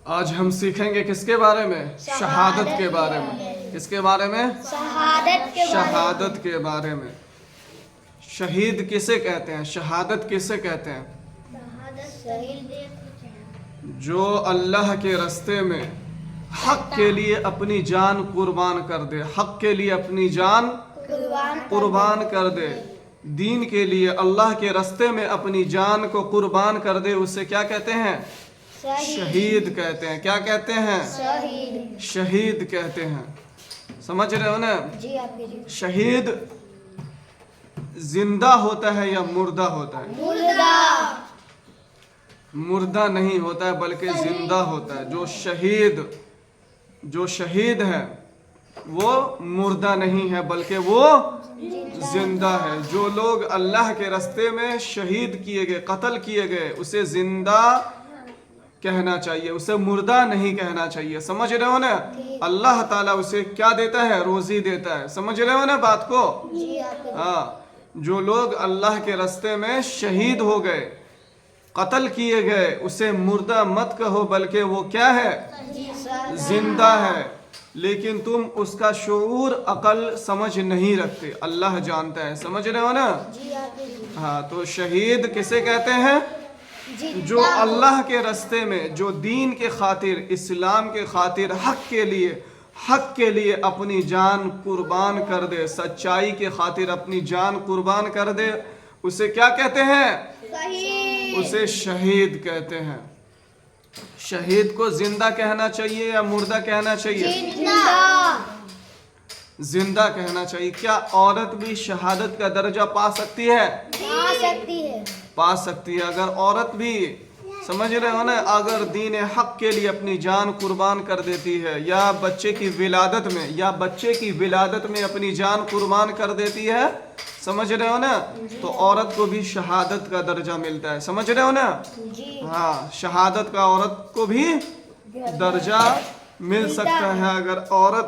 آج ہم سیکھیں گے کس کے بارے میں؟ شہادت کے بارے میں۔ کس کے بارے میں؟ شہادت کے بارے میں۔ شہید کسے کہتے ہیں؟ شہادت کسے کہتے ہیں؟ جو اللہ کے راستے میں حق کے لیے اپنی جان قربان کر دے، حق کے لیے اپنی جان قربان کر دے، دین کے لیے اللہ کے راستے میں اپنی جان کو قربان کر دے، اسے کیا کہتے ہیں؟ شہید کہتے ہیں۔ کیا کہتے ہیں؟ شہید کہتے ہیں۔ سمجھ رہے ہو نا؟ شہید زندہ ہوتا ہے یا مردہ ہوتا ہے؟ مردہ نہیں ہوتا ہے بلکہ زندہ ہوتا ہے۔ جو شہید ہے وہ مردہ نہیں ہے بلکہ وہ زندہ ہے۔ جو لوگ اللہ کے راستے میں شہید کیے گئے، قتل کیے گئے، اسے زندہ کہنا چاہیے، اسے مردہ نہیں کہنا چاہیے۔ سمجھ رہے ہو نا؟ اللہ تعالیٰ اسے کیا دیتا ہے؟ روزی دیتا ہے۔ سمجھ رہے ہو نا بات کو؟ ہاں، جو لوگ اللہ کے راستے میں شہید ہو گئے، قتل کیے گئے، اسے مردہ مت کہو بلکہ وہ کیا ہے؟ زندہ ہے۔ لیکن تم اس کا شعور، عقل سمجھ نہیں رکھتے، اللہ جانتا ہے۔ سمجھ رہے ہو نا؟ ہاں، تو شہید کسے کہتے ہیں؟ جو اللہ کے راستے میں، جو دین کے خاطر، اسلام کے خاطر، حق کے لیے اپنی جان قربان کر دے، سچائی کے خاطر اپنی جان قربان کر دے، اسے کیا کہتے ہیں؟ اسے شہید کہتے ہیں۔ شہید کو زندہ کہنا چاہیے یا مردہ کہنا چاہیے؟ زندہ کہنا چاہیے۔ کیا عورت بھی شہادت کا درجہ پا سکتی ہے؟ پا سکتی ہے۔ اگر عورت بھی، سمجھ رہے ہو نا، اگر دین حق کے لیے اپنی جان قربان کر دیتی ہے، یا بچے کی ولادت میں اپنی جان قربان کر دیتی ہے، سمجھ رہے ہو نا، تو عورت کو بھی شہادت کا درجہ ملتا ہے۔ سمجھ رہے ہو نا؟ ہاں، شہادت کا عورت کو بھی درجہ مل سکتا ہے اگر عورت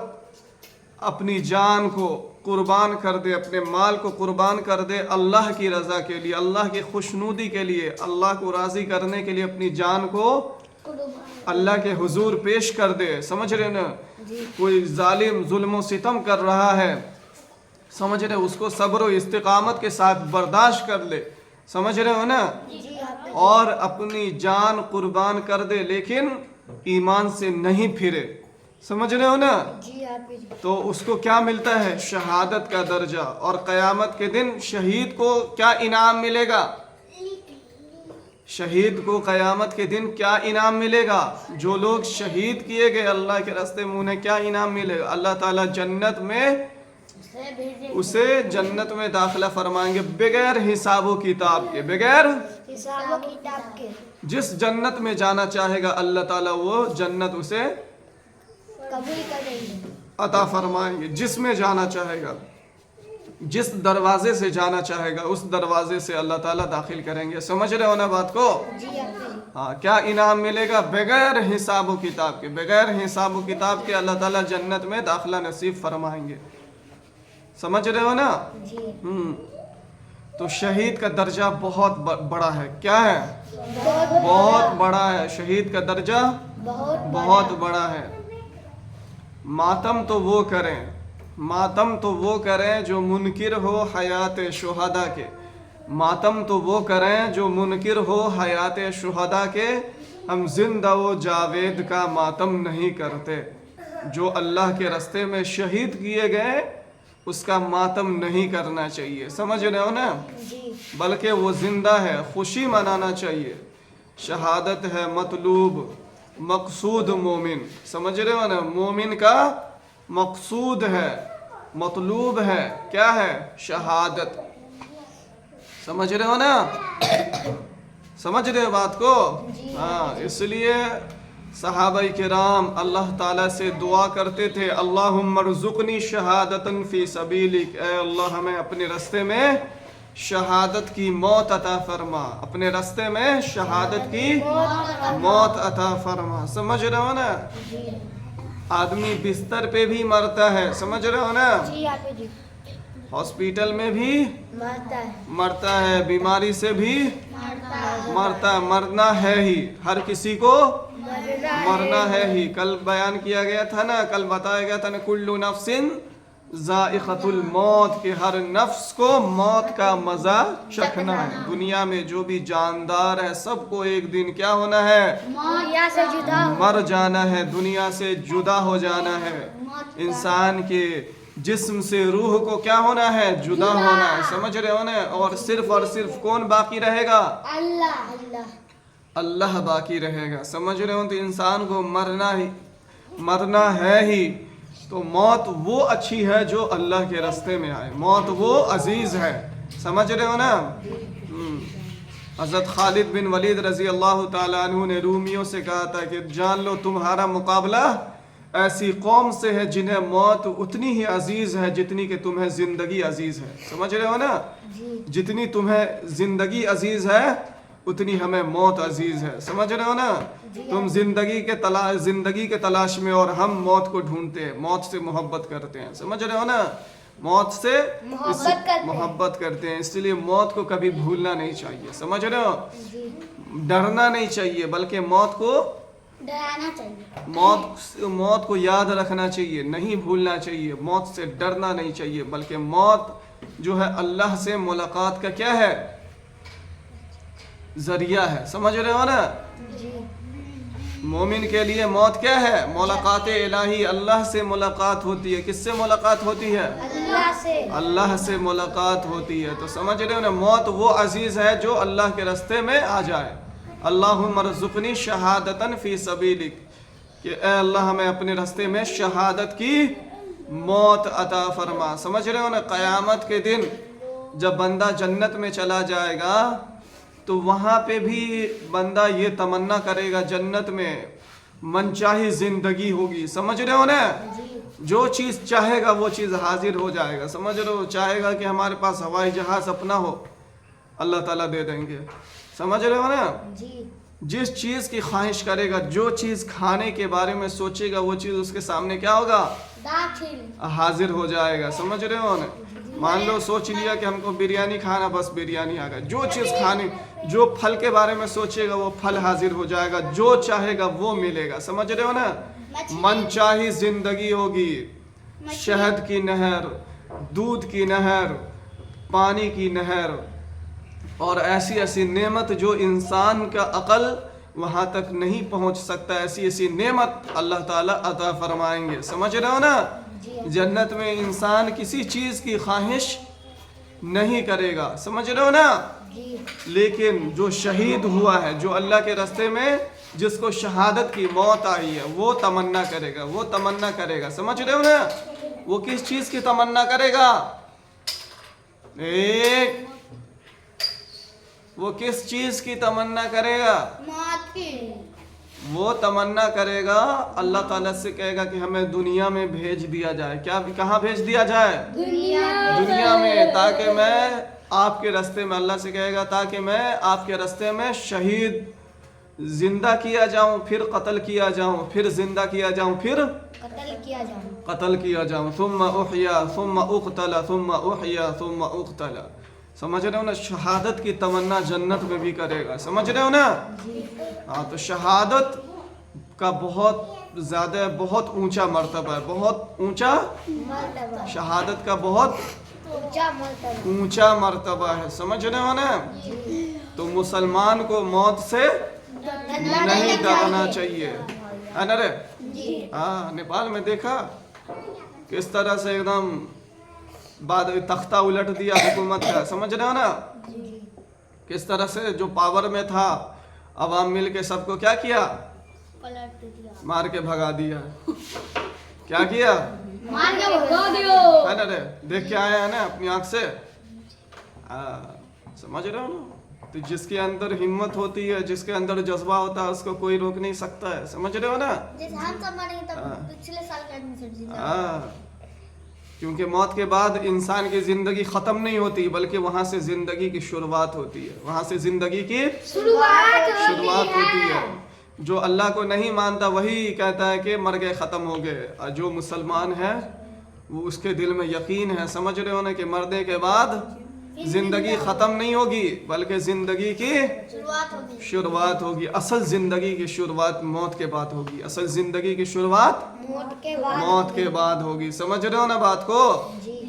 اپنی جان کو قربان کر دے، اپنے مال کو قربان کر دے، اللہ کی رضا کے لیے، اللہ کی خوشنودی کے لیے، اللہ کو راضی کرنے کے لیے اپنی جان کو اللہ کے حضور پیش کر دے۔ سمجھ رہے نا؟ کوئی ظالم ظلم و ستم کر رہا ہے، سمجھ رہے، اس کو صبر و استقامت کے ساتھ برداشت کر لے، سمجھ رہے ہو نا، اور اپنی جان قربان کر دے لیکن ایمان سے نہیں پھرے، سمجھ رہے ہو نا، تو اس کو کیا ملتا ہے؟ شہادت کا درجہ۔ اور قیامت کے دن شہید کو کیا انعام ملے گا؟ شہید کو قیامت کے دن کیا انعام ملے گا؟ جو لوگ شہید کیے گئے اللہ کے راستے میں، انہیں کیا انعام ملے گا؟ اللہ تعالیٰ جنت میں اسے جنت میں داخلہ فرمائیں گے بغیر حساب و کتاب کے، بغیر جس جنت میں جانا چاہے گا اللہ تعالیٰ وہ جنت اسے عطا فرمائیں گے۔ جس میں جانا چاہے گا، جس دروازے سے جانا چاہے گا، اس دروازے سے اللہ تعالیٰ داخل کریں گے۔ سمجھ رہے ہو نا بات کو؟ ہاں، کیا انعام ملے گا؟ بغیر حساب و کتاب کے، بغیر حساب و کتاب کے اللہ تعالیٰ جنت میں داخلہ نصیب فرمائیں گے۔ سمجھ رہے ہو نا؟ تو شہید کا درجہ بہت بڑا ہے۔ کیا ہے؟ بہت بڑا ہے۔ شہید کا درجہ بہت بڑا ہے۔ ماتم تو وہ کریں جو منکر ہو حیات شہداء کے، ماتم تو وہ کریں جو منکر ہو حیات شہداء کے، ہم زندہ و جاوید کا ماتم نہیں کرتے۔ جو اللہ کے راستے میں شہید کیے گئے اس کا ماتم نہیں کرنا چاہیے، سمجھ رہے ہو نا، بلکہ وہ زندہ ہے، خوشی منانا چاہیے۔ شہادت ہے مطلوب، مقصود مومن، سمجھ رہے ہو نا، مومن کا مقصود ہے، مطلوب ہے، کیا ہے؟ شہادت۔ سمجھ رہے ہو نا؟ سمجھ رہے ہو بات کو؟ ہاں، اس لیے صحابہ کرام اللہ تعالیٰ سے دعا کرتے تھے، اللہم ارزقنی شہادتا فی سبیلک، اے اللہ ہمیں اپنے راستے میں شہادت کی موت عطا فرما، اپنے راستے میں شہادت کی موت عطا فرما۔ سمجھ رہے ہو نا؟ آدمی بستر پہ بھی مرتا ہے، سمجھ رہے ہو نا، हॉस्पिटल में भी मरता है, मरता है, बीमारी से भी मरता है, मरना है ही, हर किसी को मरना है ही। कल बयान किया गया था ना, कल बताया गया था ना, कुल्लु नफ्सिन ज़ाइक़तुल मौत, के हर नफ्स को मौत का मजा चखना है। दुनिया में जो भी जानदार है सबको एक दिन क्या होना है, दुनिया से जुदा हो, मर जाना है, दुनिया से जुदा हो जाना है। इंसान के जिस्म से रूह को क्या होना है, जुदा होना है, समझ रहे हो ना। और सिर्फ कौन बाकी रहेगा, अल्लाह, अल्लाह बाकी रहेगा, समझ रहे हो। तो इंसान को मरना है ही। तो मौत वो अच्छी है जो अल्लाह के रास्ते में आए, मौत वो अजीज है, समझ रहे हो ना। हज़रत खालिद बिन वलीद रज़ी अल्लाह ताला अन्हु ने रूमियों से कहा था कि जान लो तुम्हारा मुकाबला ऐसी कौम से है जिन्हें मौत उतनी ही अजीज है जितनी कि तुम्हें जिंदगी अजीज है, समझ रहे हो ना। जितनी तुम्हें जिंदगी अजीज है उतनी हमें मौत अजीज है, समझ रहे हो ना। तुम जिंदगी के तलाश में और हम मौत को ढूंढते हैं, मौत से मोहब्बत करते हैं, समझ रहे हो ना। मौत से मोहब्बत करते हैं, इसलिए मौत को कभी भूलना नहीं चाहिए, समझ रहे हो। डरना नहीं चाहिए बल्कि मौत को डराना चाहिए, मौत को याद रखना चाहिए, नहीं भूलना चाहिए। मौत से डरना नहीं चाहिए बल्कि मौत जो है अल्लाह से मुलाकात का क्या है, जरिया है, समझ रहे हो ना। मोमिन के लिए मौत क्या है, मुलाकात इलाही, अल्लाह से मुलाकात होती है। किससे मुलाकात होती है, अल्लाह से मुलाकात होती है। तो समझ रहे हो ना, मौत वो अजीज है जो अल्लाह के रास्ते में आ जाए। अल्लाहुम्मा रज़ुक़नी शहादतन फ़ी सबीलिक, कि ए अल्लाह हमें अपने रास्ते में शहादत की मौत अता फरमा, समझ रहे हो ना। क़यामत के दिन जब बंदा जन्नत में चला जाएगा तो वहाँ पे भी बंदा ये तमन्ना करेगा जन्नत में मनचाही ज़िंदगी होगी, समझ रहे हो ना। जो चीज़ चाहेगा वो चीज़ हाजिर हो जाएगा, समझ रहे हो। चाहेगा कि हमारे पास हवाई जहाज़ अपना हो, अल्लाह ताला दे देंगे, समझ रहे हो ना। जिस चीज़ की ख्वाहिश करेगा, जो चीज़ खाने के बारे में सोचेगा वो चीज़ उसके सामने क्या होगा, हाजिर हो जाएगा, समझ रहे हो ना। मान लो सोच लिया कि हमको बिरयानी खाना, बस बिरयानी आ गया। जो चीज़ खाने, जो फल के बारे में सोचेगा वो फल हाजिर हो जाएगा, जो चाहेगा वो मिलेगा, समझ रहे हो ना। मनचाही जिंदगी होगी, शहद की नहर, दूध की नहर, पानी की नहर, और ऐसी ऐसी नेमत जो इंसान का अकल वहाँ तक नहीं पहुँच सकता, ऐसी ऐसी नेमत अल्लाह ताला अता फरमाएंगे, समझ रहे हो ना। जन्नत में इंसान किसी चीज़ की ख्वाहिश नहीं करेगा, समझ रहे हो ना। लेकिन जो शहीद हुआ है, जो अल्लाह के रास्ते में जिसको शहादत की मौत आई है, वो तमन्ना करेगा, वो तमन्ना करेगा, समझ रहे हो ना। वो किस चीज़ की तमन्ना करेगा, वो किस चीज़ की तमन्ना करेगा, मौत की। वो तमन्ना करेगा, अल्लाह ताला से कहेगा कि हमें दुनिया में भेज दिया जाए। क्या, कहाँ भेज दिया जाए, दुनिया में, ताकि मैं आपके रास्ते में, अल्लाह से कहेगा ताकि मैं आपके रास्ते में शहीद जिंदा किया जाऊं, फिर कत्ल किया जाऊं, फिर जिंदा किया जाऊं, फिर कत्ल किया जाऊं। थुम्मा उहया थुम्मा उक़तला थुम्मा उहया थुम्मा उक़तला, समझ रहे हो ना। शहादत की तमन्ना जन्नत में भी करेगा, समझ रहे हो ना। हाँ, तो शहादत का बहुत ज़्यादा, बहुत ऊंचा मर्तबा है, बहुत ऊंचा, शहादत का बहुत ऊंचा मर्तबा है, समझ रहे हो ना। तो मुसलमान को मौत से नहीं डरना चाहिए, है ना रे। हाँ, नेपाल में देखा किस तरह से एकदम बाद तख्ता उलट दिया हुकूमत का, समझ रहे हो ना। किस तरह से जो पावर में था, अवाम मिल के सबको क्या किया, मार के भगा दिया। क्या किया, मार के भगा दियो, है ना रे। देख के आए हैं ना अपनी आंख से, समझ रहे हो ना। तो जिसके अंदर हिम्मत होती है, जिसके अंदर जज्बा होता है, उसको कोई रोक नहीं सकता है, समझ रहे हो ना। जैसे हम सब मरेंगे तब पिछले साल का एडमिशन। क्योंकि मौत के बाद इंसान की ज़िंदगी ख़त्म नहीं होती, बल्कि वहाँ से ज़िंदगी की शुरुआत होती है, वहाँ से ज़िंदगी की शुरुआत होती है। जो अल्लाह को नहीं मानता वही कहता है कि मर गए, ख़त्म हो गए, और जो मुसलमान है وہ اس کے دل میں یقین ہے, سمجھ رہے ہو نا, کہ مرنے کے بعد زندگی ختم نہیں ہوگی بلکہ زندگی کی शुरुआत होगी. شروعات ہوگی. اصل زندگی کی شروعات موت کے بعد ہوگی. اصل زندگی کی شروعات मौत के बाद موت کے بعد ہوگی. سمجھ رہے ہو نا بات کو؟ जी.